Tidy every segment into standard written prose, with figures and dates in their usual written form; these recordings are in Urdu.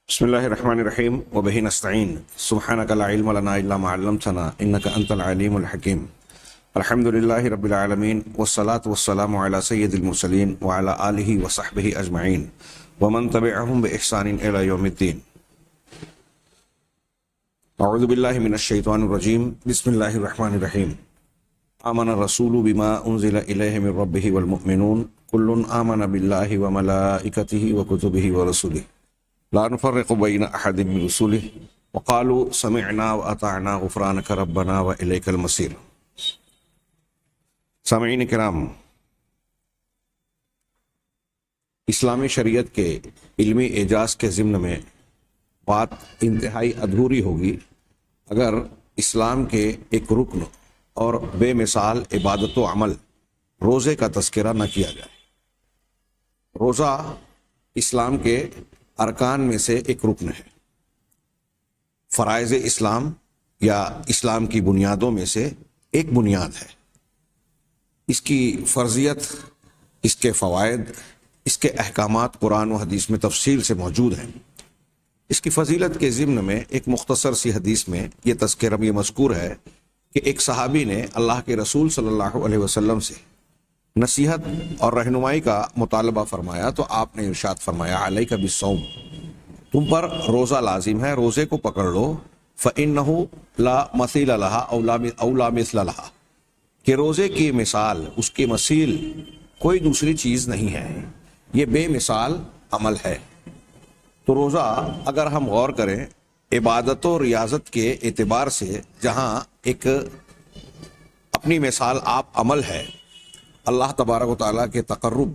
بسم الله الرحمن الرحيم وبه نستعين سبحانك لا علم لنا إلا ما علمتنا إنك أنت العليم الحكيم الحمد لله رب العالمين والصلاة والسلام على سيد المرسلين وعلى آله وصحبه أجمعين ومن تبعهم بإحسان إلى يوم الدين. أعوذ بالله من الشيطان الرجيم. بسم الله الرحمن الرحيم. آمن الرسول بما أنزل إليه من ربه والمؤمنون كل آمن بالله وملائكته وكتبه ورسله لا نفرق بين أحد من رسله وقالوا سمعنا وأطعنا غفرانك ربنا وإليك المصير. سامعین کرام، اسلامی شریعت کے علمی اعجاز کے ضمن میں بات انتہائی ادھوری ہوگی اگر اسلام کے ایک رکن اور بے مثال عبادت و عمل روزے کا تذکرہ نہ کیا جائے۔ روزہ اسلام کے ارکان میں سے ایک رکن ہے، فرائض اسلام یا اسلام کی بنیادوں میں سے ایک بنیاد ہے۔ اس کی فرضیت، اس کے فوائد، اس کے احکامات قرآن و حدیث میں تفصیل سے موجود ہیں۔ اس کی فضیلت کے ضمن میں ایک مختصر سی حدیث میں یہ تذکرہ یہ مذکور ہے کہ ایک صحابی نے اللہ کے رسول صلی اللہ علیہ وسلم سے نصیحت اور رہنمائی کا مطالبہ فرمایا تو آپ نے ارشاد فرمایا علیک بالصوم، تم پر روزہ لازم ہے، روزے کو پکڑ لو، فإنہ لا مثیل لہا او لا مثل لہا، کہ روزے کی مثال، اس کی مثیل کوئی دوسری چیز نہیں ہے، یہ بے مثال عمل ہے۔ تو روزہ اگر ہم غور کریں عبادت و ریاضت کے اعتبار سے جہاں ایک اپنی مثال آپ عمل ہے، اللہ تبارک و تعالیٰ کے تقرب،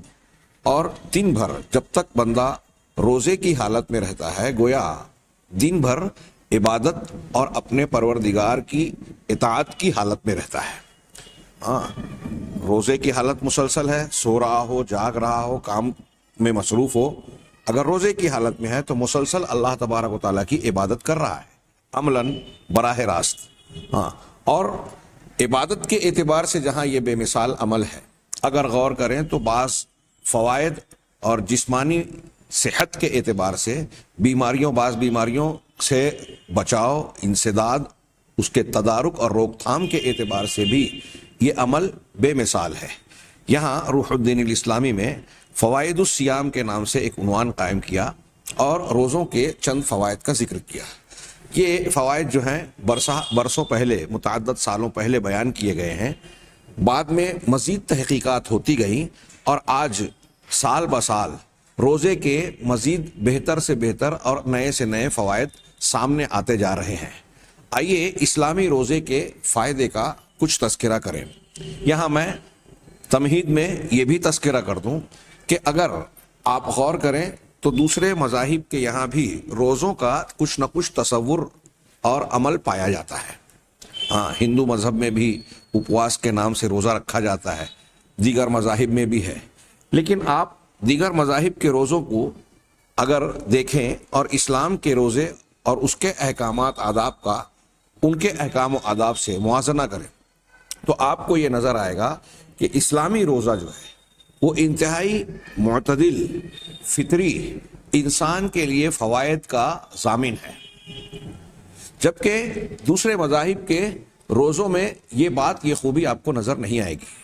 اور دن بھر جب تک بندہ روزے کی حالت میں رہتا ہے گویا دن بھر عبادت اور اپنے پروردگار کی اطاعت کی حالت میں رہتا ہے۔ ہاں، روزے کی حالت مسلسل ہے، سو رہا ہو، جاگ رہا ہو، کام میں مصروف ہو، اگر روزے کی حالت میں ہے تو مسلسل اللہ تبارک و تعالیٰ کی عبادت کر رہا ہے عملاً براہ راست۔ ہاں، اور عبادت کے اعتبار سے جہاں یہ بے مثال عمل ہے، اگر غور کریں تو بعض فوائد اور جسمانی صحت کے اعتبار سے بعض بیماریوں سے بچاؤ، انسداد، اس کے تدارک اور روک تھام کے اعتبار سے بھی یہ عمل بے مثال ہے۔ یہاں روح الدین الاسلامی میں فوائد الصیام کے نام سے ایک عنوان قائم کیا اور روزوں کے چند فوائد کا ذکر کیا۔ یہ فوائد جو ہیں برسوں پہلے، متعدد سالوں پہلے بیان کیے گئے ہیں، بعد میں مزید تحقیقات ہوتی گئیں اور آج سال بسال روزے کے مزید بہتر سے بہتر اور نئے سے نئے فوائد سامنے آتے جا رہے ہیں۔ آئیے اسلامی روزے کے فائدے کا کچھ تذکرہ کریں۔ یہاں میں تمہید میں یہ بھی تذکرہ کر دوں کہ اگر آپ غور کریں تو دوسرے مذاہب کے یہاں بھی روزوں کا کچھ نہ کچھ تصور اور عمل پایا جاتا ہے۔ ہاں، ہندو مذہب میں بھی اپواس کے نام سے روزہ رکھا جاتا ہے، دیگر مذاہب میں بھی ہے، لیکن آپ دیگر مذاہب کے روزوں کو اگر دیکھیں اور اسلام کے روزے اور اس کے احکامات آداب کا ان کے احکام و آداب سے موازنہ کریں تو آپ کو یہ نظر آئے گا کہ اسلامی روزہ جو ہے وہ انتہائی معتدل، فطری، انسان کے لیے فوائد کا ضامن ہے، جبکہ دوسرے مذاہب کے روزوں میں یہ خوبی آپ کو نظر نہیں آئے گی۔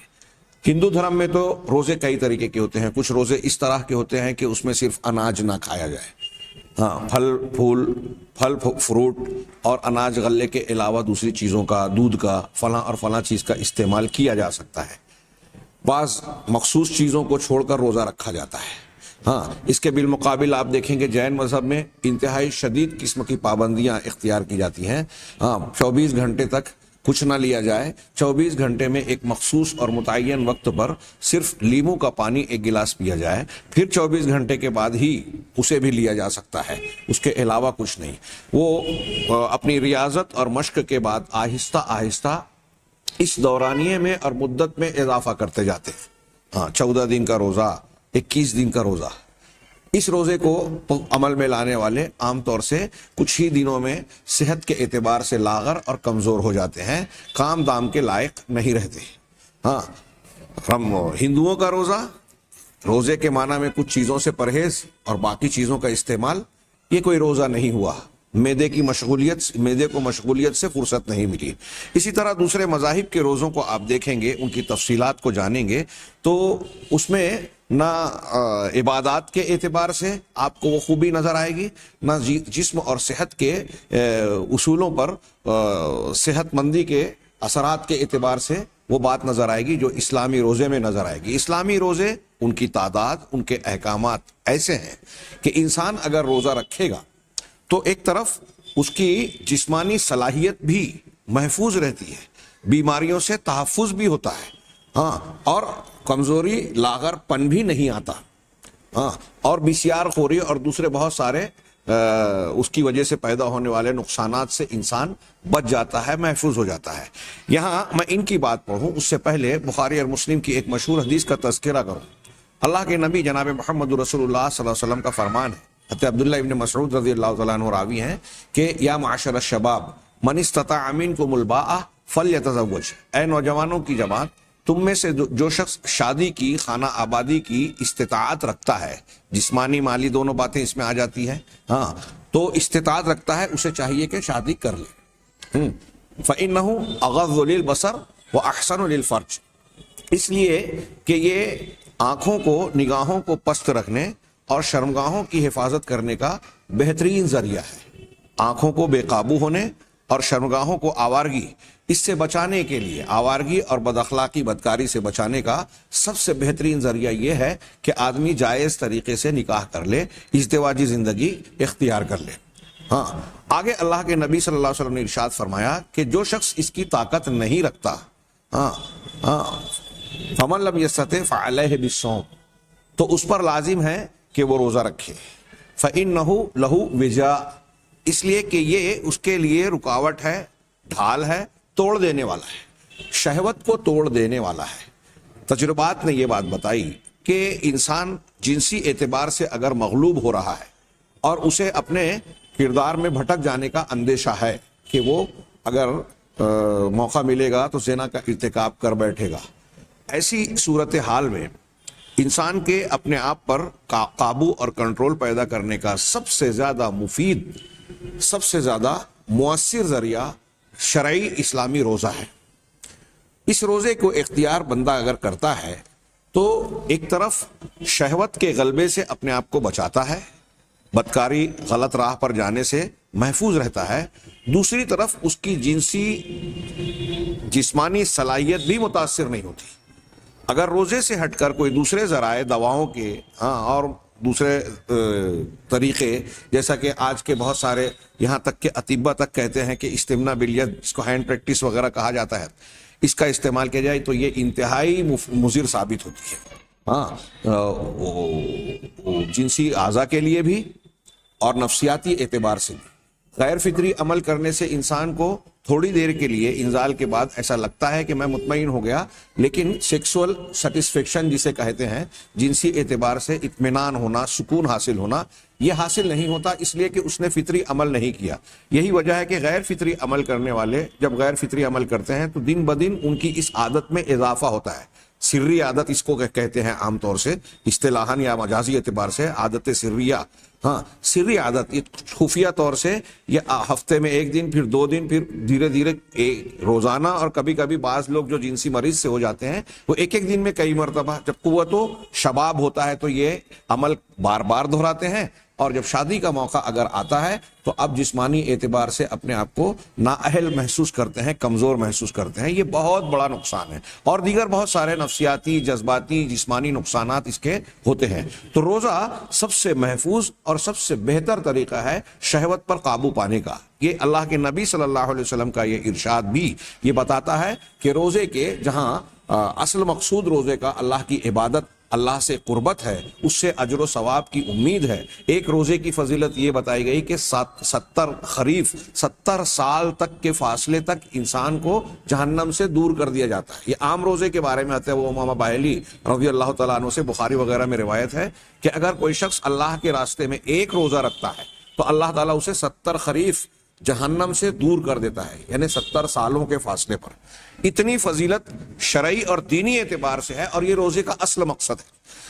ہندو دھرم میں تو روزے کئی طریقے کے ہوتے ہیں، کچھ روزے اس طرح کے ہوتے ہیں کہ اس میں صرف اناج نہ کھایا جائے، ہاں، پھل فروٹ اور اناج غلے کے علاوہ دوسری چیزوں کا، دودھ کا، فلاں اور فلاں چیز کا استعمال کیا جا سکتا ہے۔ بعض مخصوص چیزوں کو چھوڑ کر روزہ رکھا جاتا ہے۔ ہاں، اس کے بالمقابل آپ دیکھیں کہ جین مذہب میں انتہائی شدید قسم کی پابندیاں اختیار کی جاتی ہیں۔ ہاں، 24 گھنٹے تک کچھ نہ لیا جائے، 24 گھنٹے میں ایک مخصوص اور متعین وقت پر صرف لیموں کا پانی ایک گلاس پیا جائے، پھر 24 گھنٹے کے بعد ہی اسے بھی لیا جا سکتا ہے، اس کے علاوہ کچھ نہیں۔ وہ اپنی ریاضت اور مشق کے بعد آہستہ آہستہ اس دورانیے میں اور مدت میں اضافہ کرتے جاتے ہیں۔ ہاں، 14 دن کا روزہ، 21 دن کا روزہ، اس روزے کو عمل میں لانے والے عام طور سے کچھ ہی دنوں میں صحت کے اعتبار سے لاغر اور کمزور ہو جاتے ہیں، کام دام کے لائق نہیں رہتے۔ ہاں، ہم ہندوؤں کا روزہ، روزے کے معنی میں کچھ چیزوں سے پرہیز اور باقی چیزوں کا استعمال، یہ کوئی روزہ نہیں ہوا، معدے کو مشغولیت سے فرصت نہیں ملی۔ اسی طرح دوسرے مذاہب کے روزوں کو آپ دیکھیں گے، ان کی تفصیلات کو جانیں گے تو اس میں نہ عبادات کے اعتبار سے آپ کو وہ خوبی نظر آئے گی، نہ جسم اور صحت کے اصولوں پر صحت مندی کے اثرات کے اعتبار سے وہ بات نظر آئے گی جو اسلامی روزے میں نظر آئے گی۔ اسلامی روزے، ان کی تعداد، ان کے احکامات ایسے ہیں کہ انسان اگر روزہ رکھے گا تو ایک طرف اس کی جسمانی صلاحیت بھی محفوظ رہتی ہے، بیماریوں سے تحفظ بھی ہوتا ہے، ہاں، اور کمزوری لاغر پن بھی نہیں آتا، ہاں، اور بسیار خوری اور دوسرے بہت سارے اس کی وجہ سے پیدا ہونے والے نقصانات سے انسان بچ جاتا ہے، محفوظ ہو جاتا ہے۔ یہاں میں ان کی بات پڑھوں اس سے پہلے بخاری اور مسلم کی ایک مشہور حدیث کا تذکرہ کروں۔ اللہ کے نبی جناب محمد رسول اللہ صلی اللہ علیہ وسلم کا فرمان ہے، حضرت عبداللہ ابن مسعود رضی اللہ تعالیٰ عنہ راوی ہیں کہ یا معاشر الشباب من استطاع منکم الباء فلیتزوج، اے نوجوانوں کی جماعت، تم میں سے جو شخص شادی کی، خانہ آبادی کی استطاعت رکھتا ہے، جسمانی مالی دونوں باتیں اس میں آ جاتی ہیں، ہاں، تو استطاعت رکھتا ہے، اسے چاہیے کہ شادی کر لے۔ فإنہ اغض للبصر واحسن للفرج، اس لیے کہ یہ آنکھوں کو، نگاہوں کو پست رکھنے اور شرمگاہوں کی حفاظت کرنے کا بہترین ذریعہ ہے۔ آنکھوں کو بے قابو ہونے اور شرمگاہوں کو آوارگی، اس سے بچانے کے لیے، آوارگی اور بد اخلاقی بدکاری سے بچانے کا سب سے بہترین ذریعہ یہ ہے کہ آدمی جائز طریقے سے نکاح کر لے، ازدواجی زندگی اختیار کر لے۔ ہاں، آگے اللہ کے نبی صلی اللہ علیہ وسلم نے ارشاد فرمایا کہ جو شخص اس کی طاقت نہیں رکھتا، فمن لم یستطع فعلیہ بالصوم، تو اس پر لازم ہے کہ وہ روزہ رکھے۔ فإنہ لہ وجاء، اس لیے کہ یہ اس کے لیے رکاوٹ ہے، ڈھال ہے، توڑ دینے والا ہے، شہوت کو توڑ دینے والا ہے۔ تجربات نے یہ بات بتائی کہ انسان جنسی اعتبار سے اگر مغلوب ہو رہا ہے اور اسے اپنے کردار میں بھٹک جانے کا اندیشہ ہے کہ وہ اگر موقع ملے گا تو زنا کا ارتکاب کر بیٹھے گا، ایسی صورتحال میں انسان کے اپنے آپ پر قابو اور کنٹرول پیدا کرنے کا سب سے زیادہ مفید، سب سے زیادہ مؤثر ذریعہ شرعی اسلامی روزہ ہے۔ اس روزے کو اختیار بندہ اگر کرتا ہے تو ایک طرف شہوت کے غلبے سے اپنے آپ کو بچاتا ہے، بدکاری، غلط راہ پر جانے سے محفوظ رہتا ہے، دوسری طرف اس کی جسمانی صلاحیت بھی متاثر نہیں ہوتی۔ اگر روزے سے ہٹ کر کوئی دوسرے ذرائع، دواؤں کے اور دوسرے طریقے، جیسا کہ آج کے بہت سارے یہاں تک کہ اطباء تک کہتے ہیں کہ استمنا بالید، جس کو ہینڈ پریکٹس وغیرہ کہا جاتا ہے، اس کا استعمال کیا جائے تو یہ انتہائی مضر ثابت ہوتی ہے، جنسی اعضاء کے لیے بھی اور نفسیاتی اعتبار سے بھی۔ غیر فطری عمل کرنے سے انسان کو تھوڑی دیر کے لیے انزال کے بعد ایسا لگتا ہے کہ میں مطمئن ہو گیا، لیکن سیکسول سیٹسفیکشن جسے کہتے ہیں، جنسی اعتبار سے اطمینان ہونا، سکون حاصل ہونا، یہ حاصل نہیں ہوتا، اس لیے کہ اس نے فطری عمل نہیں کیا۔ یہی وجہ ہے کہ غیر فطری عمل کرنے والے جب غیر فطری عمل کرتے ہیں تو دن بدن ان کی اس عادت میں اضافہ ہوتا ہے۔ سری عادت اس کو کہتے ہیں عام طور سے، اصطلاحاً یا مجازی اعتبار سے عادت سریہ، سری عادت، یہ خفیہ طور سے یہ ہفتے میں ایک دن، پھر 2 دن، پھر دھیرے دھیرے روزانہ، اور کبھی کبھی بعض لوگ جو جنسی مریض سے ہو جاتے ہیں وہ ایک دن میں کئی مرتبہ، جب قوت و شباب ہوتا ہے تو یہ عمل بار بار دہراتے ہیں، اور جب شادی کا موقع اگر آتا ہے تو اب جسمانی اعتبار سے اپنے آپ کو نااہل محسوس کرتے ہیں، کمزور محسوس کرتے ہیں۔ یہ بہت بڑا نقصان ہے، اور دیگر بہت سارے نفسیاتی، جذباتی، جسمانی نقصانات اس کے ہوتے ہیں۔ تو روزہ سب سے محفوظ اور سب سے بہتر طریقہ ہے شہوت پر قابو پانے کا۔ یہ اللہ کے نبی صلی اللہ علیہ وسلم کا یہ ارشاد بھی یہ بتاتا ہے کہ روزے کے جہاں اصل مقصود روزے کا اللہ کی عبادت، اللہ سے قربت ہے، اس سے اجر و ثواب کی امید ہے۔ ایک روزے کی فضیلت یہ بتائی گئی کہ 70 سال تک کے فاصلے تک انسان کو جہنم سے دور کر دیا جاتا ہے۔ یہ عام روزے کے بارے میں آتا ہے، وہ امامہ باہلی رضی اللہ تعالیٰ عنہ سے بخاری وغیرہ میں روایت ہے کہ اگر کوئی شخص اللہ کے راستے میں ایک روزہ رکھتا ہے تو اللہ تعالیٰ اسے 70 خریف جہنم سے دور کر دیتا ہے، یعنی 70 سالوں کے فاصلے پر۔ اتنی فضیلت شرعی اور دینی اعتبار سے ہے، اور یہ روزے کا اصل مقصد ہے۔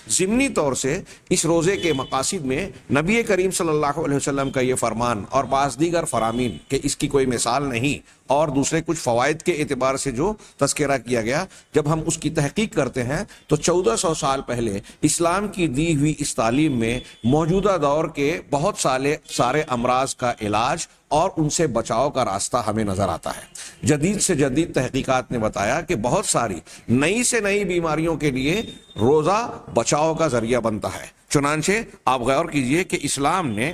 ضمنی طور سے اس روزے کے مقاصد میں نبی کریم صلی اللہ علیہ وسلم کا یہ فرمان اور بعض دیگر فرامین کہ اس کی کوئی مثال نہیں، اور دوسرے کچھ فوائد کے اعتبار سے جو تذکرہ کیا گیا، جب ہم اس کی تحقیق کرتے ہیں تو 1400 سال پہلے اسلام کی دی ہوئی اس تعلیم میں موجودہ دور کے بہت سارے امراض کا علاج اور ان سے بچاؤ کا راستہ ہمیں نظر آتا ہے۔ جدید سے جدید تحقیقات نے بتایا کہ بہت ساری نئی سے نئی بیماریوں کے لیے روزہ بچاؤ کا ذریعہ بنتا ہے۔ چنانچہ آپ غور کیجئے کہ اسلام نے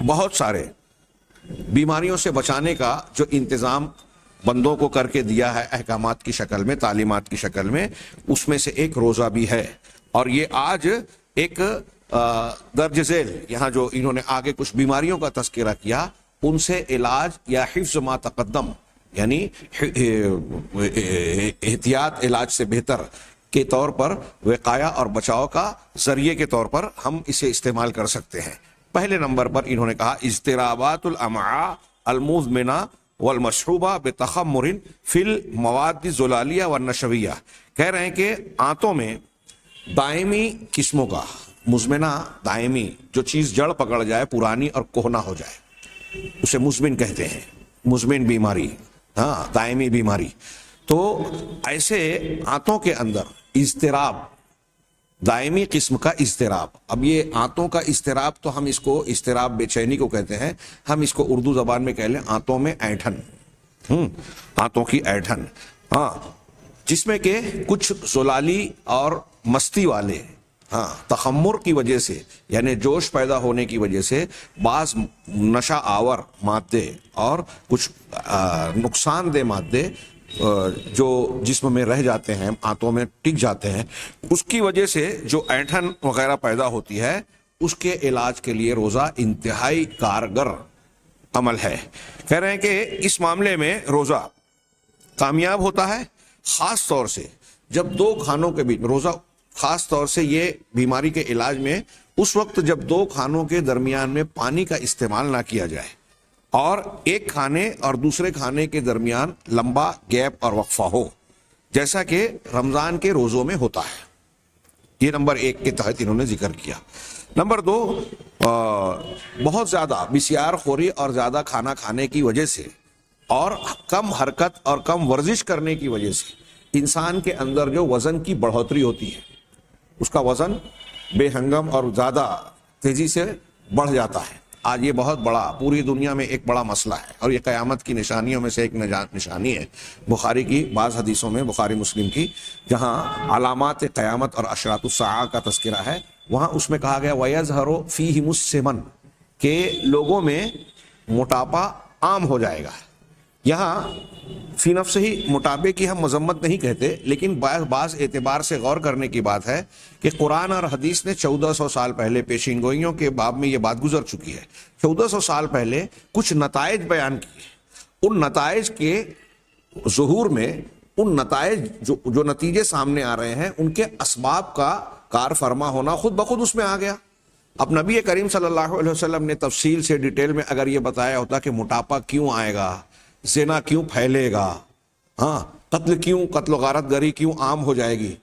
بہت سارے بیماریوں سے بچانے کا جو انتظام بندوں کو کر کے دیا ہے احکامات کی شکل میں، تعلیمات کی شکل میں، اس میں سے ایک روزہ بھی ہے۔ اور یہ آج ایک درج ذیل یہاں جو انہوں نے آگے کچھ بیماریوں کا تذکرہ کیا، ان سے علاج یا حفظ ما تقدم، یعنی احتیاط علاج سے بہتر کے طور پر وقایا اور بچاؤ کا ذریعے کے طور پر ہم اسے استعمال کر سکتے ہیں۔ پہلے نمبر پر انہوں نے کہا اضطرابات الامعاء المزمنہ والمشروبہ بتخمر فی المواد الزلالیہ والنشویہ، کہہ رہے ہیں کہ آنتوں میں دائمی قسموں کا، مزمنہ دائمی، جو چیز جڑ پکڑ جائے، پرانی اور کہنا ہو جائے، اسے مزمن کہتے ہیں، مزمن بیماری، ہاں دائمی بیماری۔ تو ایسے آنتوں کے اندر اضطراب، دائمی قسم کا اضطراب، اب یہ آنتوں کا اضطراب تو ہم اس کو اضطراب بے چینی کو کہتے ہیں، ہم اس کو اردو زبان میں کہہ لیں آنتوں میں اینٹھن، آنتوں کی اینٹھن، ہاں، جس میں کہ کچھ زلالی اور مستی والے، ہاں، تخمر کی وجہ سے، یعنی جوش پیدا ہونے کی وجہ سے بعض نشہ آور مادے اور کچھ نقصان دہ مادے جو جسم میں رہ جاتے ہیں، آنتوں میں ٹک جاتے ہیں، اس کی وجہ سے جو اینٹھن وغیرہ پیدا ہوتی ہے، اس کے علاج کے لیے روزہ انتہائی کارگر عمل ہے۔ کہہ رہے ہیں کہ اس معاملے میں روزہ کامیاب ہوتا ہے، خاص طور سے جب دو کھانوں کے بیچ روزہ، خاص طور سے یہ بیماری کے علاج میں اس وقت جب دو کھانوں کے درمیان میں پانی کا استعمال نہ کیا جائے اور ایک کھانے اور دوسرے کھانے کے درمیان لمبا گیپ اور وقفہ ہو، جیسا کہ رمضان کے روزوں میں ہوتا ہے۔ یہ نمبر 1 کے تحت انہوں نے ذکر کیا۔ نمبر 2، بہت زیادہ بسیار خوری اور زیادہ کھانا کھانے کی وجہ سے اور کم حرکت اور کم ورزش کرنے کی وجہ سے انسان کے اندر جو وزن کی بڑھوتری ہوتی ہے، اس کا وزن بے ہنگم اور زیادہ تیزی سے بڑھ جاتا ہے۔ آج یہ بہت بڑا، پوری دنیا میں ایک بڑا مسئلہ ہے، اور یہ قیامت کی نشانیوں میں سے ایک نشانی ہے۔ بخاری کی بعض حدیثوں میں، بخاری مسلم کی، جہاں علامات قیامت اور اشراط الساعہ کا تذکرہ ہے، وہاں اس میں کہا گیا وَيَظْهَرُ فِيهِمُ السِّمَنُ، کہ لوگوں میں موٹاپا عام ہو جائے گا۔ یہاں فی نفس ہی موٹاپے کی ہم مذمت نہیں کہتے، لیکن بعض اعتبار سے غور کرنے کی بات ہے کہ قرآن اور حدیث نے 1400 سال پہلے پیشین گوئیوں کے باب میں یہ بات گزر چکی ہے۔ 1400 سال پہلے کچھ نتائج بیان کیے، ان نتائج کے ظہور میں، ان نتائج جو نتیجے سامنے آ رہے ہیں، ان کے اسباب کا کار فرما ہونا خود بخود اس میں آ گیا۔ اب نبی کریم صلی اللہ علیہ وسلم نے تفصیل سے ڈیٹیل میں اگر یہ بتایا ہوتا کہ موٹاپا کیوں آئے گا، زنا کیوں پھیلے گا، ہاں، قتل و غارت گری کیوں عام ہو جائے گی،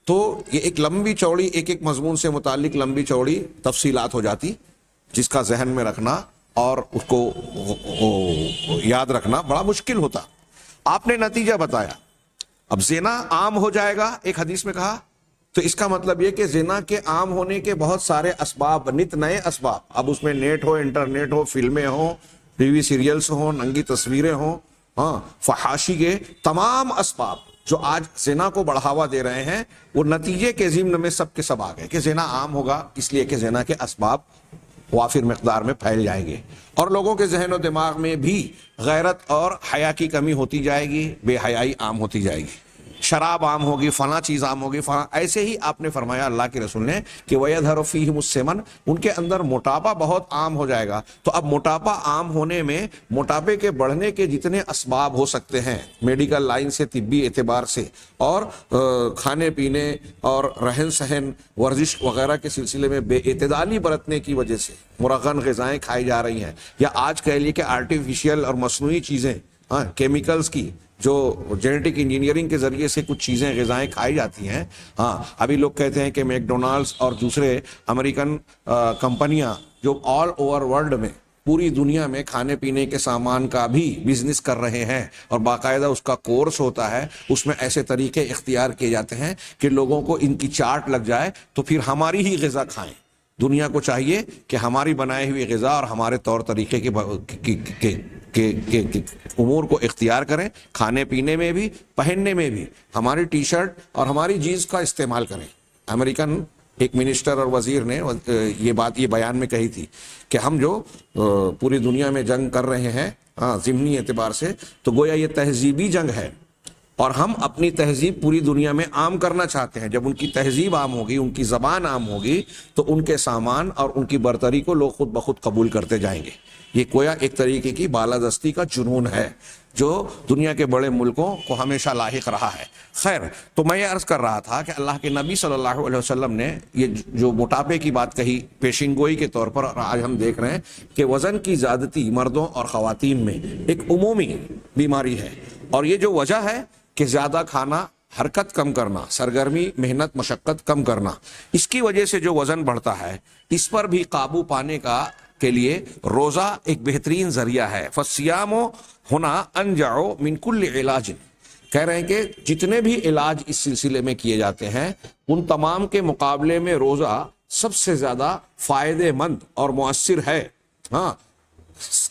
تو یہ ایک لمبی چوڑی، ایک مضمون سے متعلق لمبی چوڑی تفصیلات ہو جاتی، جس کا ذہن میں رکھنا اور اس کو یاد رکھنا بڑا مشکل ہوتا۔ آپ نے نتیجہ بتایا۔ اب زنا عام ہو جائے گا، ایک حدیث میں کہا، تو اس کا مطلب یہ کہ زنا کے عام ہونے کے بہت سارے اسباب، نت نئے اسباب، اب اس میں نیٹ ہو، انٹرنیٹ ہو، فلمیں ہوں، ٹی وی سیریلز ہوں، ننگی تصویریں ہوں، ہاں، فحاشی کے تمام اسباب جو آج زنا کو بڑھاوا دے رہے ہیں، وہ نتیجے کے ضمن میں سب کے سب آ گئے کہ زنا عام ہوگا، اس لیے کہ زنا کے اسباب وافر مقدار میں پھیل جائیں گے، اور لوگوں کے ذہن و دماغ میں بھی غیرت اور حیا کی کمی ہوتی جائے گی، بے حیائی عام ہوتی جائے گی، شراب عام ہوگی، فلاں چیز عام ہوگی، فلاں، ایسے ہی آپ نے فرمایا اللہ کے رسول نے کہ وَيَظْهَرُ فِيهِمُ السِّمَنُ، ان کے اندر موٹاپا بہت عام ہو جائے گا۔ تو اب موٹاپا عام ہونے میں موٹاپے کے بڑھنے کے جتنے اسباب ہو سکتے ہیں میڈیکل لائن سے، طبی اعتبار سے، اور کھانے پینے اور رہن سہن، ورزش وغیرہ کے سلسلے میں بے اعتدالی برتنے کی وجہ سے مرغن غذائیں کھائی جا رہی ہیں، یا آج کہہ لیے کہ آرٹیفیشیل اور مصنوعی چیزیں، ہاں، کیمیکلز کی جو جینیٹک انجینئرنگ کے ذریعے سے کچھ چیزیں غذائیں کھائی جاتی ہیں. ہاں ابھی لوگ کہتے ہیں کہ میک ڈونلڈس اور دوسرے امریکن کمپنیاں جو آل اوور ورلڈ میں پوری دنیا میں کھانے پینے کے سامان کا بھی بزنس کر رہے ہیں اور باقاعدہ اس کا کورس ہوتا ہے, اس میں ایسے طریقے اختیار کیے جاتے ہیں کہ لوگوں کو ان کی چاٹ لگ جائے تو پھر ہماری ہی غذا کھائیں. دنیا کو چاہیے کہ ہماری بنائی ہوئی غذا اور ہمارے طور طریقے کے امور کو اختیار کریں, کھانے پینے میں بھی, پہننے میں بھی. ہماری ٹی شرٹ اور ہماری جینس کا استعمال کریں. امریکن ایک منسٹر اور وزیر نے یہ بیان میں کہی تھی کہ ہم جو پوری دنیا میں جنگ کر رہے ہیں ضمنی اعتبار سے, تو گویا یہ تہذیبی جنگ ہے اور ہم اپنی تہذیب پوری دنیا میں عام کرنا چاہتے ہیں. جب ان کی تہذیب عام ہوگی, ان کی زبان عام ہوگی, تو ان کے سامان اور ان کی برتری کو لوگ خود بخود قبول کرتے جائیں گے. یہ گویا ایک طریقے کی بالادستی کا جنون ہے جو دنیا کے بڑے ملکوں کو ہمیشہ لاحق رہا ہے. خیر, تو میں یہ عرض کر رہا تھا کہ اللہ کے نبی صلی اللہ علیہ وسلم نے یہ جو موٹاپے کی بات کہی پیشین گوئی کے طور پر, اور آج ہم دیکھ رہے ہیں کہ وزن کی زیادتی مردوں اور خواتین میں ایک عمومی بیماری ہے. اور یہ جو وجہ ہے کہ زیادہ کھانا, حرکت کم کرنا, سرگرمی, محنت, مشقت کم کرنا, اس کی وجہ سے جو وزن بڑھتا ہے, اس پر بھی قابو پانے کے لیے روزہ ایک بہترین ذریعہ ہے. فَالصِّيَامُ هُنَا أَنْجَعُ مِنْ كُلِّ عِلَاجٍ. کہہ رہے ہیں کہ جتنے بھی علاج اس سلسلے میں کیے جاتے ہیں ان تمام کے مقابلے میں روزہ سب سے زیادہ فائدے مند اور مؤثر ہے. ہاں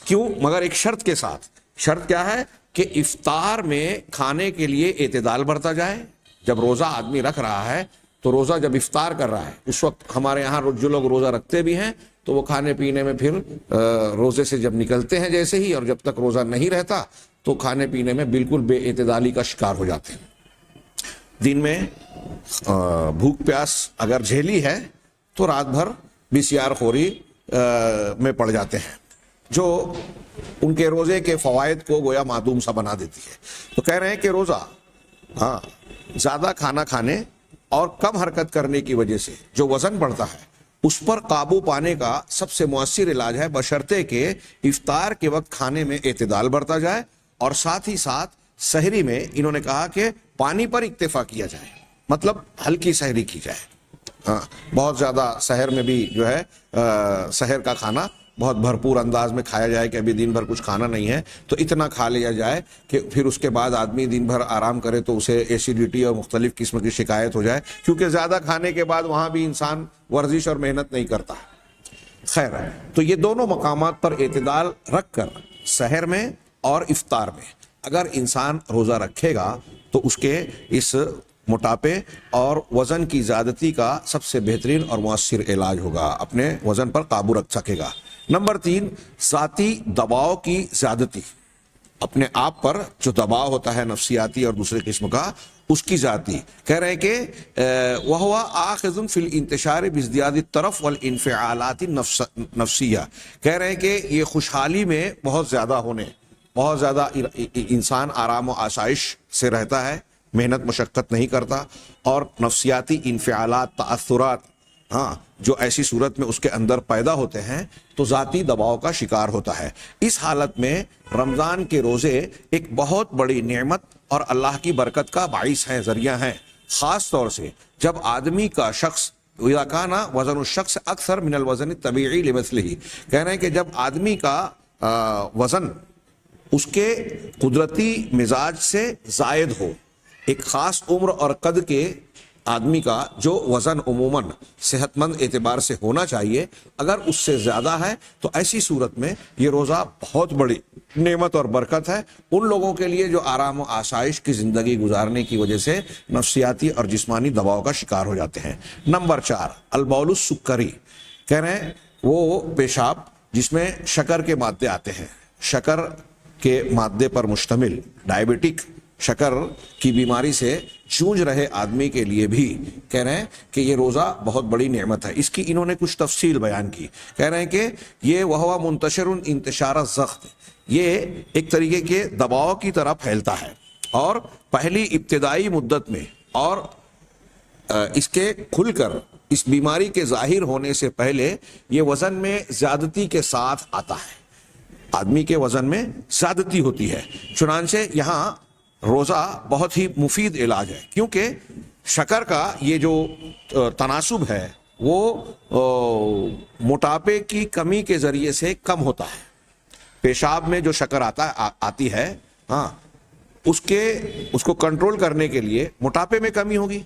کیوں؟ مگر ایک شرط کے ساتھ. شرط کیا ہے؟ کہ افطار میں کھانے کے لیے اعتدال برتا جائے. جب روزہ آدمی رکھ رہا ہے تو روزہ جب افطار کر رہا ہے, اس وقت ہمارے یہاں جو لوگ روزہ رکھتے بھی ہیں تو وہ کھانے پینے میں پھر روزے سے جب نکلتے ہیں جیسے ہی, اور جب تک روزہ نہیں رہتا تو کھانے پینے میں بالکل بے اعتدالی کا شکار ہو جاتے ہیں. دن میں بھوک پیاس اگر جھیلی ہے تو رات بھر بسیار خوری میں پڑ جاتے ہیں, جو ان کے روزے کے فوائد کو گویا معدوم سا بنا دیتی ہے. تو کہہ رہے ہیں کہ روزہ زیادہ کھانا کھانے اور کم حرکت کرنے کی وجہ سے جو وزن بڑھتا ہے اس پر قابو پانے کا سب سے مؤثر علاج ہے, بشرطے کہ افطار کے وقت کھانے میں اعتدال برتا جائے اور ساتھ ہی ساتھ سحری میں انہوں نے کہا کہ پانی پر اکتفا کیا جائے, مطلب ہلکی سحری کی جائے. بہت زیادہ سحر میں بھی جو ہے سحر کا کھانا بہت بھرپور انداز میں کھایا جائے کہ ابھی دن بھر کچھ کھانا نہیں ہے تو اتنا کھا لیا جائے کہ پھر اس کے بعد آدمی دن بھر آرام کرے تو اسے ایسیڈیٹی اور مختلف قسم کی شکایت ہو جائے, کیونکہ زیادہ کھانے کے بعد وہاں بھی انسان ورزش اور محنت نہیں کرتا. خیر, تو یہ دونوں مقامات پر اعتدال رکھ کر سحر میں اور افطار میں اگر انسان روزہ رکھے گا تو اس کے اس موٹاپے اور وزن کی زیادتی کا سب سے بہترین اور مؤثر علاج ہوگا, اپنے وزن پر قابو رکھ سکے گا. نمبر 3, ذاتی دباؤ کی زیادتی. اپنے آپ پر جو دباؤ ہوتا ہے نفسیاتی اور دوسرے قسم کا, اس کی ذاتی. کہہ رہے ہیں کہ وَهُوَ آخِذٌ فِي الْإِنْتِشَارِ بِازْدِيَادِ الطَّرَفِ وَالْإِنْفِعَالَاتِ النَّفْسِيَّةِ. کہہ رہے ہیں کہ یہ خوشحالی میں بہت زیادہ ہونے, بہت زیادہ انسان آرام و آسائش سے رہتا ہے, محنت مشقت نہیں کرتا, اور نفسیاتی انفعالات, تاثرات جو ایسی صورت میں اس کے اندر پیدا ہوتے ہیں تو ذاتی دباؤ کا شکار ہوتا ہے. اس حالت میں رمضان کے روزے ایک بہت بڑی نعمت اور اللہ کی برکت کا باعث ہیں, ذریعہ ہیں, خاص طور سے جب آدمی کا شخص اذا کان وزن الشخص اکثر من الوزن الطبیعی لمثلہ. کہہ رہے ہیں کہ جب آدمی کا وزن اس کے قدرتی مزاج سے زائد ہو, ایک خاص عمر اور قد کے آدمی کا جو وزن عموماً صحت مند اعتبار سے ہونا چاہیے اگر اس سے زیادہ ہے تو ایسی صورت میں یہ روزہ بہت بڑی نعمت اور برکت ہے ان لوگوں کے لیے جو آرام و آسائش کی زندگی گزارنے کی وجہ سے نفسیاتی اور جسمانی دباؤ کا شکار ہو جاتے ہیں. نمبر 4, البول السکری. کہہ رہے ہیں وہ پیشاب جس میں شکر کے مادے آتے ہیں, شکر کے مادے پر مشتمل ڈائبٹک شکر کی بیماری سے جوجھ رہے آدمی کے لیے بھی کہہ رہے ہیں کہ یہ روزہ بہت بڑی نعمت ہے. اس کی انہوں نے کچھ تفصیل بیان کی. کہہ رہے ہیں کہ یہ وہو منتشر انتشار الضغط, یہ ایک طریقے کے دباؤ کی طرح پھیلتا ہے اور پہلی ابتدائی مدت میں اور اس کے کھل کر اس بیماری کے ظاہر ہونے سے پہلے یہ وزن میں زیادتی کے ساتھ آتا ہے, آدمی کے وزن میں زیادتی ہوتی ہے. چنانچہ یہاں روزہ بہت ہی مفید علاج ہے، کیونکہ شکر کا یہ جو تناسب ہے وہ موٹاپے کی کمی کے ذریعے سے کم ہوتا ہے۔ پیشاب میں جو شکر آتی ہے، ہاں، اس کو کنٹرول کرنے کے لیے موٹاپے میں کمی ہوگی۔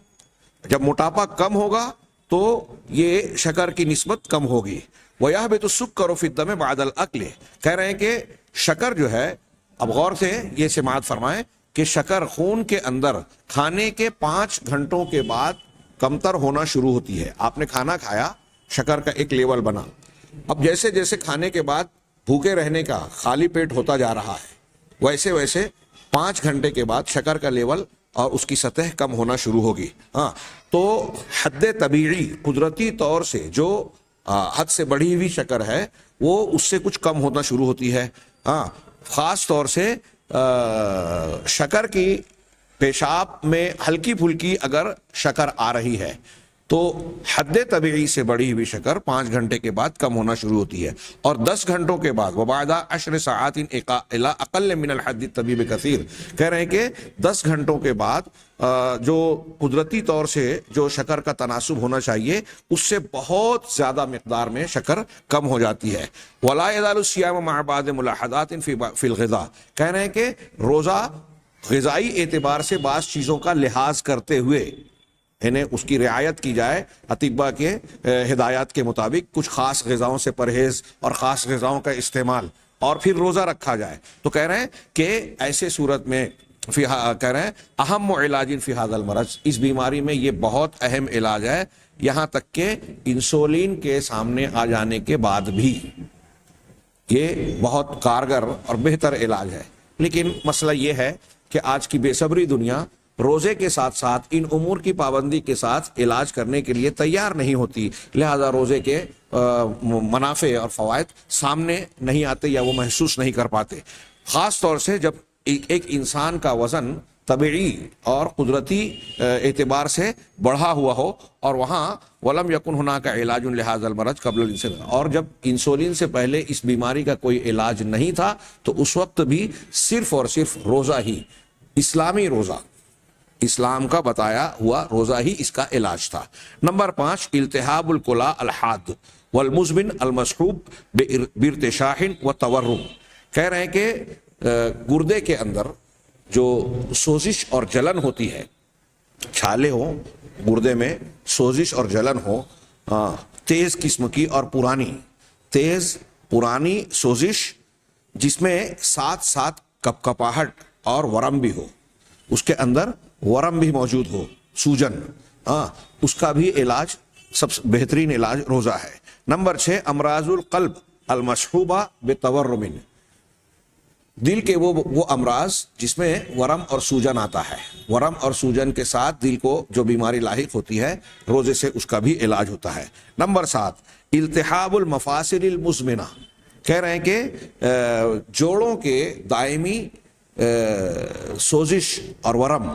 جب موٹاپا کم ہوگا تو یہ شکر کی نسبت کم ہوگی۔ وَيَهْبِطُ السُّكَّرُ فِي الدَّمِ بَعْدَ الْأَكْلِ، کہہ رہے ہیں کہ شکر جو ہے، اب غور سے یہ سماعت فرمائیں کہ شکر خون کے اندر کھانے کے 5 گھنٹوں کے بعد کمتر ہونا شروع ہوتی ہے۔ آپ نے کھانا کھایا، شکر کا ایک لیول بنا، اب جیسے جیسے کھانے کے بعد بھوکے رہنے کا خالی پیٹ ہوتا جا رہا ہے، ویسے ویسے 5 گھنٹے کے بعد شکر کا لیول اور اس کی سطح کم ہونا شروع ہوگی۔ ہاں، تو حد طبیعی قدرتی طور سے جو حد سے بڑھی ہوئی شکر ہے وہ اس سے کچھ کم ہونا شروع ہوتی ہے۔ ہاں، خاص طور سے شکر کی پیشاب میں ہلکی پھلکی اگر شکر آ رہی ہے تو حد طبیعی سے بڑھی ہوئی شکر 5 گھنٹے کے بعد کم ہونا شروع ہوتی ہے، اور 10 گھنٹوں کے بعد وبعد 10 ساعات الى اقل من الحد الطبیب کثیر، کہہ رہے ہیں کہ 10 گھنٹوں کے بعد جو قدرتی طور سے جو شکر کا تناسب ہونا چاہیے اس سے بہت زیادہ مقدار میں شکر کم ہو جاتی ہے۔ ولا يزال الصيام مع بعض ملاحظات في الغذاء، کہہ رہے ہیں کہ روزہ غذائی اعتبار سے بعض چیزوں کا لحاظ کرتے ہوئے، یعنی اس کی رعایت کی جائے اطباء کے ہدایات کے مطابق، کچھ خاص غذاؤں سے پرہیز اور خاص غذاؤں کا استعمال، اور پھر روزہ رکھا جائے۔ تو کہہ رہے ہیں کہ ایسے صورت میں کہہ رہے ہیں اہم علاج فی ھذا المرض، اس بیماری میں یہ بہت اہم علاج ہے، یہاں تک کہ انسولین کے سامنے آ جانے کے بعد بھی یہ بہت کارگر اور بہتر علاج ہے۔ لیکن مسئلہ یہ ہے کہ آج کی بے صبری دنیا روزے کے ساتھ ساتھ ان امور کی پابندی کے ساتھ علاج کرنے کے لیے تیار نہیں ہوتی، لہذا روزے کے منافع اور فوائد سامنے نہیں آتے یا وہ محسوس نہیں کر پاتے۔ خاص طور سے جب ایک انسان کا وزن طبعی اور قدرتی اعتبار سے بڑھا ہوا ہو، اور وہاں ولم یکن ہناک علاج لہذا المرض قبل الانسولین، اور جب انسولین سے پہلے اس بیماری کا کوئی علاج نہیں تھا، تو اس وقت بھی صرف اور صرف روزہ ہی، اسلامی روزہ، اسلام کا بتایا ہوا روزہ ہی اس کا علاج تھا۔ نمبر 5، التہاب الکلى الحاد والمزمن المصحوب بارتشاح وتورم، کہہ رہے ہیں کہ گردے کے اندر جو سوزش اور جلن ہوتی ہے، چھالے ہوں گردے میں، سوزش اور جلن ہو، تیز قسم کی اور پرانی سوزش جس میں ساتھ ساتھ کپکپاہٹ اور ورم بھی ہو، اس کے اندر ورم بھی موجود ہو، سوجن، اس کا بھی علاج، سب سے بہترین علاج روزہ ہے۔ نمبر 6، امراض القلب المصحوبہ بتورم، دل کے وہ امراض جس میں ورم اور سوجن آتا ہے، ورم اور سوجن کے ساتھ دل کو جو بیماری لاحق ہوتی ہے، روزے سے اس کا بھی علاج ہوتا ہے۔ نمبر 7، التحاب المفاصل المزمنہ، کہہ رہے ہیں کہ جوڑوں کے دائمی سوزش اور ورم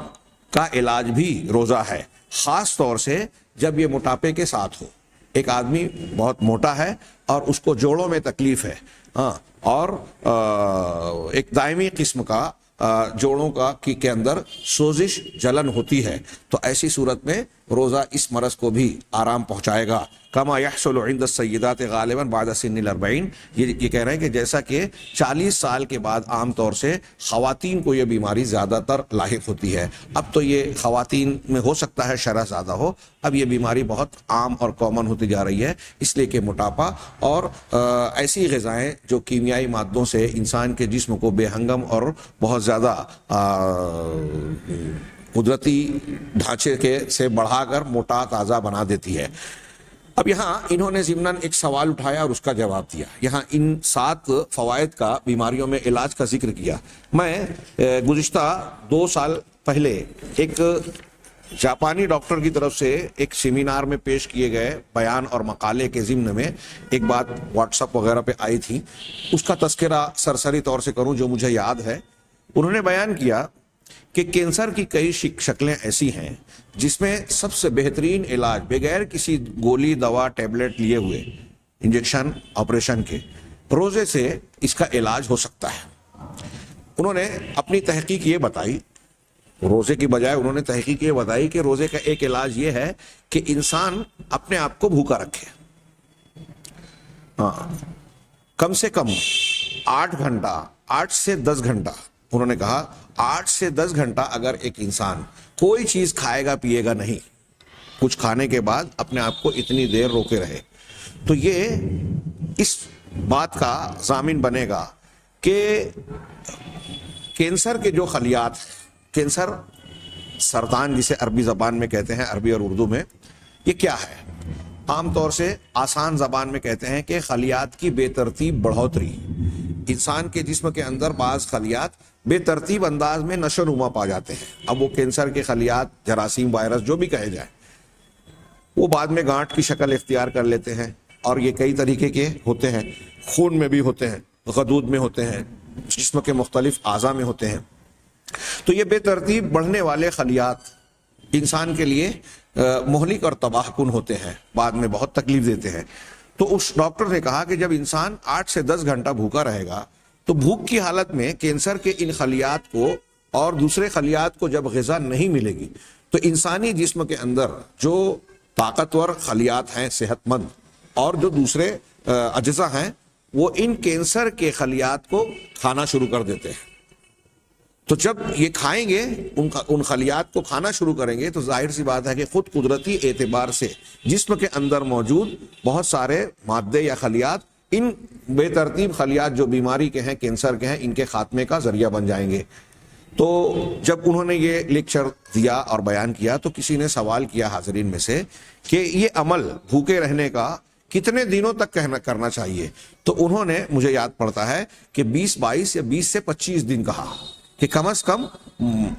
کا علاج بھی روزہ ہے، خاص طور سے جب یہ موٹاپے کے ساتھ ہو۔ ایک آدمی بہت موٹا ہے اور اس کو جوڑوں میں تکلیف ہے، اور ایک دائمی قسم کا جوڑوں کا کے اندر سوزش جلن ہوتی ہے، تو ایسی صورت میں روزہ اس مرض کو بھی آرام پہنچائے گا۔ کما یحصل عند السیدات غالبا بعد سن ال40، یہ کہہ رہے ہیں کہ جیسا کہ 40 سال کے بعد عام طور سے خواتین کو یہ بیماری زیادہ تر لاحق ہوتی ہے۔ اب تو یہ خواتین میں ہو سکتا ہے شرح زیادہ ہو، اب یہ بیماری بہت عام اور کامن ہوتی جا رہی ہے، اس لیے کہ موٹاپا اور ایسی غذائیں جو کیمیائی مادوں سے انسان کے جسم کو بے ہنگم اور بہت زیادہ قدرتی ڈھانچے کے سے بڑھا کر موٹا تازہ بنا دیتی ہے۔ اب یہاں انہوں نے ضمناً ایک سوال اٹھایا اور اس کا جواب دیا۔ یہاں ان 7 فوائد کا بیماریوں میں علاج کا ذکر کیا۔ میں گزشتہ 2 سال پہلے ایک جاپانی ڈاکٹر کی طرف سے ایک سیمینار میں پیش کیے گئے بیان اور مقالے کے ضمن میں ایک بات واٹس ایپ وغیرہ پہ آئی تھی، اس کا تذکرہ سرسری طور سے کروں جو مجھے یاد ہے۔ انہوں نے بیان کیا کہ کینسر کی کئی شکلیں ایسی ہیں جس میں سب سے بہترین علاج بغیر کسی گولی دوا ٹیبلٹ لیے ہوئے، انجیکشن آپریشن کے، روزے سے اس کا علاج ہو سکتا ہے۔ انہوں نے اپنی تحقیق یہ بتائی روزے کی بجائے انہوں نے تحقیق یہ بتائی کہ روزے کا ایک علاج یہ ہے کہ انسان اپنے آپ کو بھوکا رکھے. ہاں کم سے کم 8 گھنٹہ، 8 سے 10 گھنٹہ، انہوں نے کہا 8 سے 10 گھنٹہ اگر ایک انسان کوئی چیز کھائے گا پیے گا نہیں، کچھ کھانے کے بعد اپنے آپ کو اتنی دیر روکے رہے، تو یہ اس بات کا ضامن بنے گا کہ کینسر کے جو خلیات، کینسر سرطان جسے عربی زبان میں کہتے ہیں، عربی اور اردو میں، یہ کیا ہے؟ عام طور سے آسان زبان میں کہتے ہیں کہ خلیات کی بے ترتیب بڑھوتری. انسان کے جسم کے اندر بعض خلیات بے ترتیب انداز میں نشو نما پا جاتے ہیں. اب وہ کینسر کے خلیات، جراثیم، وائرس، جو بھی کہے جائے، وہ بعد میں گانٹ کی شکل اختیار کر لیتے ہیں، اور یہ کئی طریقے کے ہوتے ہیں. خون میں بھی ہوتے ہیں، غدود میں ہوتے ہیں، جسم کے مختلف اعضاء میں ہوتے ہیں. تو یہ بے ترتیب بڑھنے والے خلیات انسان کے لیے مہلک اور تباہ کن ہوتے ہیں، بعد میں بہت تکلیف دیتے ہیں. تو اس ڈاکٹر نے کہا کہ جب انسان 8 سے 10 گھنٹہ بھوکا رہے گا تو بھوک کی حالت میں کینسر کے ان خلیات کو اور دوسرے خلیات کو جب غذا نہیں ملے گی تو انسانی جسم کے اندر جو طاقتور خلیات ہیں، صحت مند، اور جو دوسرے اجزاء ہیں، وہ ان کینسر کے خلیات کو کھانا شروع کر دیتے ہیں. تو جب یہ کھائیں گے، ان خلیات کو کھانا شروع کریں گے، تو ظاہر سی بات ہے کہ خود قدرتی اعتبار سے جسم کے اندر موجود بہت سارے مادے یا خلیات، ان بے ترتیب خلیات جو بیماری کے ہیں، کینسر کے ہیں، ان کے خاتمے کا ذریعہ بن جائیں گے. تو جب انہوں نے یہ لیکچر دیا اور بیان کیا تو کسی نے سوال کیا حاضرین میں سے کہ یہ عمل بھوکے رہنے کا کتنے دنوں تک کرنا چاہیے؟ تو انہوں نے، مجھے یاد پڑتا ہے کہ 20-22 یا 20 سے 25 دن کہا کہ کم از کم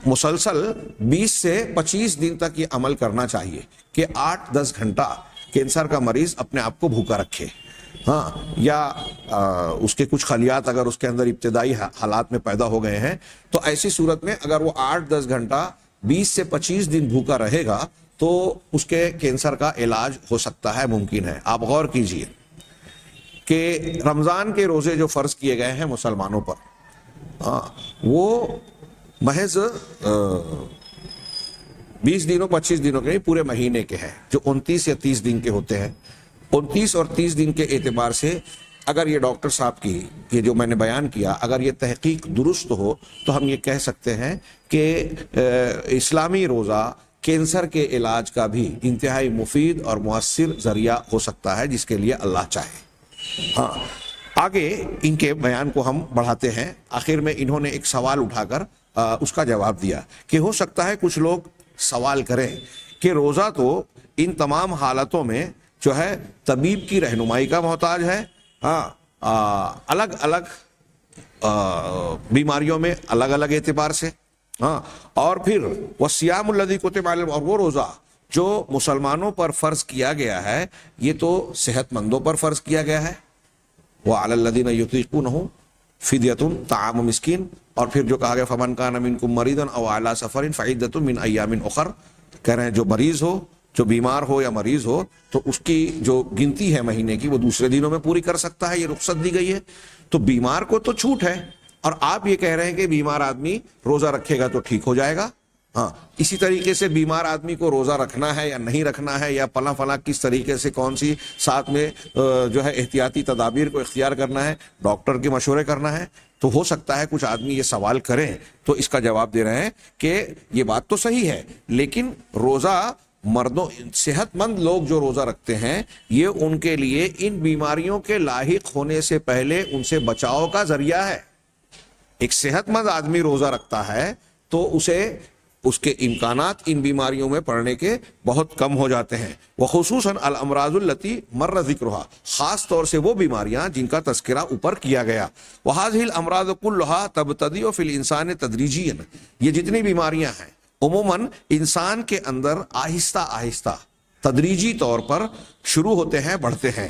مسلسل 20 سے 25 دن تک یہ عمل کرنا چاہیے کہ 8-10 گھنٹہ کینسر کا مریض اپنے آپ کو بھوکا رکھے. ہاں، یا اس کے کچھ خلیات اگر اس کے اندر ابتدائی حالات میں پیدا ہو گئے ہیں تو ایسی صورت میں اگر وہ 8-10 گھنٹہ 20 سے 25 دن بھوکا رہے گا تو اس کے کینسر کا علاج ہو سکتا ہے، ممکن ہے. آپ غور کیجئے کہ رمضان کے روزے جو فرض کیے گئے ہیں مسلمانوں پر، وہ محض 20 دنوں 25 دنوں کے پورے مہینے کے ہیں، جو 29 یا 30 دن کے ہوتے ہیں. 29 اور 30 دن کے اعتبار سے اگر یہ ڈاکٹر صاحب کی یہ جو میں نے بیان کیا، اگر یہ تحقیق درست ہو تو ہم یہ کہہ سکتے ہیں کہ اسلامی روزہ کینسر کے علاج کا بھی انتہائی مفید اور مؤثر ذریعہ ہو سکتا ہے، جس کے لیے اللہ چاہے. ہاں، آگے ان کے بیان کو ہم بڑھاتے ہیں. آخر میں انہوں نے ایک سوال اٹھا کر اس کا جواب دیا کہ ہو سکتا ہے کچھ لوگ سوال کریں کہ روزہ تو ان تمام حالتوں میں جو ہے طبیب کی رہنمائی کا محتاج ہے. ہاں، الگ الگ بیماریوں میں الگ الگ اعتبار سے. ہاں، اور پھر وَالصِّيَامُ الَّذِي كُتِبَ عَلَى، اور وہ روزہ جو مسلمانوں پر فرض کیا گیا ہے یہ تو صحت مندوں پر فرض کیا گیا ہے. وَعَلَى الَّذِينَ يُطِيقُونَهُ فِدْيَةٌ طَعَامُ مِسْكِينٍ، اور پھر جو کہا گیا فَمَنْ كَانَ مِنْكُمْ مَرِيضًا أَوْ عَلَى سَفَرٍ فَعِدَّةٌ مِنْ أَيَّامٍ أُخَرَ. کہہ رہے ہیں جو مریض ہو، جو بیمار ہو یا مریض ہو، تو اس کی جو گنتی ہے مہینے کی وہ دوسرے دنوں میں پوری کر سکتا ہے، یہ رخصت دی گئی ہے. تو بیمار کو تو چھوٹ ہے، اور آپ یہ کہہ رہے ہیں کہ بیمار آدمی روزہ رکھے گا تو ٹھیک ہو جائے گا. ہاں، اسی طریقے سے بیمار آدمی کو روزہ رکھنا ہے یا نہیں رکھنا ہے، یا فلاں کس طریقے سے کون سی ساتھ میں جو ہے احتیاطی تدابیر کو اختیار کرنا ہے، ڈاکٹر کے مشورے کرنا ہے. تو ہو سکتا ہے کچھ آدمی یہ سوال کریں تو اس کا جواب دے رہے ہیں کہ یہ بات تو صحیح ہے، لیکن روزہ مردوں، صحت مند لوگ جو روزہ رکھتے ہیں یہ ان کے لیے ان بیماریوں کے لاحق ہونے سے پہلے ان سے بچاؤ کا ذریعہ ہے. ایک صحت مند آدمی روزہ رکھتا ہے تو اسے اس کے امکانات ان بیماریوں میں پڑنے کے بہت کم ہو جاتے ہیں. وخصوصاً الامراض التي مر ذکرها، خاص طور سے وہ بیماریاں جن کا تذکرہ اوپر کیا گیا. وهذه الامراض كلها تبتدئ في الانسان تدریجیاً، یہ جتنی بیماریاں ہیں عموماً انسان کے اندر آہستہ آہستہ تدریجی طور پر شروع ہوتے ہیں، بڑھتے ہیں.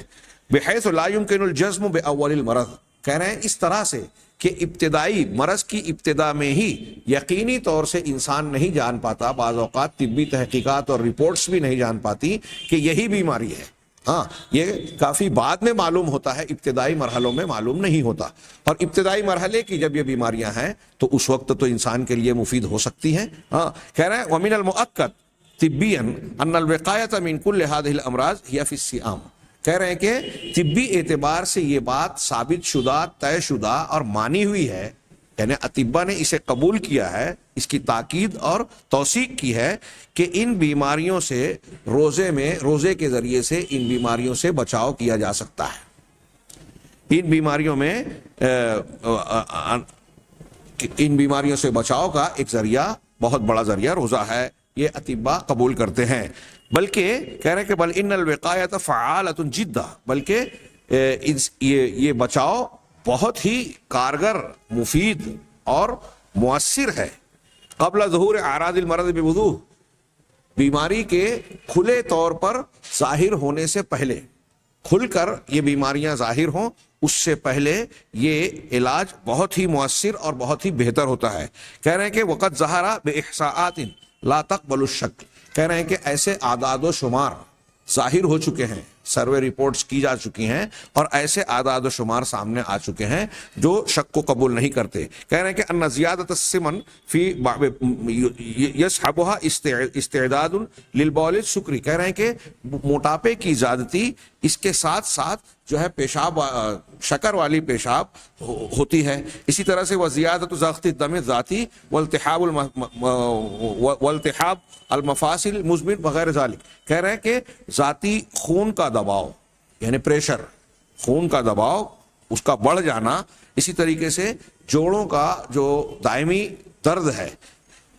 بحيث لا يمكن الجزم باول المرض، کہہ رہے ہیں اس طرح سے کہ ابتدائی مرض کی ابتدا میں ہی یقینی طور سے انسان نہیں جان پاتا، بعض اوقات طبی تحقیقات اور رپورٹس بھی نہیں جان پاتی کہ یہی بیماری ہے. ہاں یہ کافی بعد میں معلوم ہوتا ہے، ابتدائی مرحلوں میں معلوم نہیں ہوتا، اور ابتدائی مرحلے کی جب یہ بیماریاں ہیں تو اس وقت تو انسان کے لیے مفید ہو سکتی ہیں۔ ہاں کہہ رہے ہیں وَمِنَ الْمُؤَكَّدِ طِبِّيًّا أَنَّ الْوِقَايَةَ مِنْ كُلِّ هَذِهِ الْأَمْرَاضِ هِيَ فِي الصِّيَامِ، کہہ رہے ہیں کہ طبی اعتبار سے یہ بات ثابت شدہ، طے شدہ اور مانی ہوئی ہے، یعنی اطباء نے اسے قبول کیا ہے، اس کی تاکید اور توثیق کی ہے کہ ان بیماریوں سے روزے کے ذریعے سے ان بیماریوں سے بچاؤ کیا جا سکتا ہے۔ ان بیماریوں سے بچاؤ کا ایک ذریعہ، بہت بڑا ذریعہ روزہ ہے، یہ اطباء قبول کرتے ہیں۔ بلکہ کہہ رہے ہیں کہ بل ان الوقایۃ فعالۃ جدا، بلکہ یہ بچاؤ بہت ہی کارگر، مفید اور مؤثر ہے۔ قبل ظہور اعراض المرض بوضوح، بیماری کے کھلے طور پر ظاہر ہونے سے پہلے، کھل کر یہ بیماریاں ظاہر ہوں اس سے پہلے یہ علاج بہت ہی مؤثر اور بہت ہی بہتر ہوتا ہے۔ کہہ رہے ہیں کہ وقت ظہر باحصاءات لا تقبل الشک، کہہ رہے ہیں کہ ایسے اعداد و شمار ظاہر ہو چکے ہیں، سروے رپورٹس کی جا چکی ہیں، اور ایسے اعداد و شمار سامنے آ چکے ہیں جو شک کو قبول نہیں کرتے۔ کہہ رہے ہیں کہ ان زیادت السمن فی یصحبها استعداد للبول السکری، کہہ رہے ہیں کہ موٹاپے کی زیادتی اس کے ساتھ ساتھ جو ہے پیشاب، شکر والی پیشاب ہوتی ہے۔ اسی طرح سے وزیادت ضغط الدم ذاتی والتحاب المفاصل مزمن وغیر ذالک، کہہ رہے ہیں کہ ذاتی خون کا دباؤ، یعنی پریشر، خون کا دباؤ اس کا بڑھ جانا، اسی طریقے سے جوڑوں کا جو دائمی درد ہے،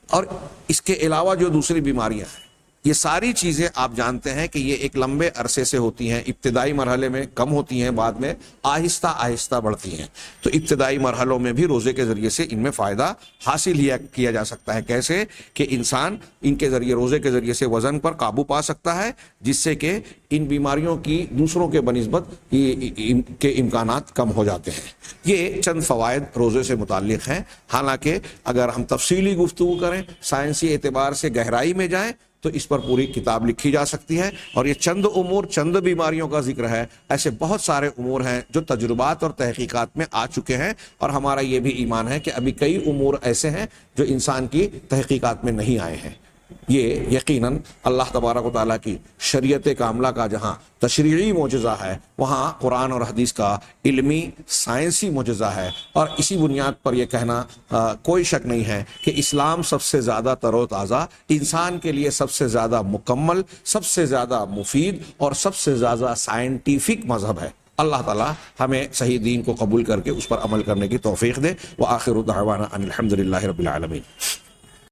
اور اس کے علاوہ جو دوسری بیماریاں ہیں، یہ ساری چیزیں آپ جانتے ہیں کہ یہ ایک لمبے عرصے سے ہوتی ہیں، ابتدائی مرحلے میں کم ہوتی ہیں، بعد میں آہستہ آہستہ بڑھتی ہیں۔ تو ابتدائی مرحلوں میں بھی روزے کے ذریعے سے ان میں فائدہ حاصل کیا جا سکتا ہے۔ کیسے کہ انسان ان کے ذریعے، روزے کے ذریعے سے وزن پر قابو پا سکتا ہے، جس سے کہ ان بیماریوں کی دوسروں کے بنسبت کے امکانات کم ہو جاتے ہیں۔ یہ چند فوائد روزے سے متعلق ہیں۔ حالانکہ اگر ہم تفصیلی گفتگو کریں، سائنسی اعتبار سے گہرائی میں جائیں، تو اس پر پوری کتاب لکھی جا سکتی ہے، اور یہ چند امور، چند بیماریوں کا ذکر ہے، ایسے بہت سارے امور ہیں جو تجربات اور تحقیقات میں آ چکے ہیں، اور ہمارا یہ بھی ایمان ہے کہ ابھی کئی امور ایسے ہیں جو انسان کی تحقیقات میں نہیں آئے ہیں۔ یہ یقیناً اللہ تبارک و تعالیٰ کی شریعت کاملہ کا جہاں تشریعی معجزہ ہے، وہاں قرآن اور حدیث کا علمی سائنسی معجزہ ہے، اور اسی بنیاد پر یہ کہنا کوئی شک نہیں ہے کہ اسلام سب سے زیادہ تر و تازہ، انسان کے لیے سب سے زیادہ مکمل، سب سے زیادہ مفید اور سب سے زیادہ سائنٹیفک مذہب ہے۔ اللہ تعالیٰ ہمیں صحیح دین کو قبول کر کے اس پر عمل کرنے کی توفیق دے۔ وآخر دعوانا ان الحمد للہ رب العالمین۔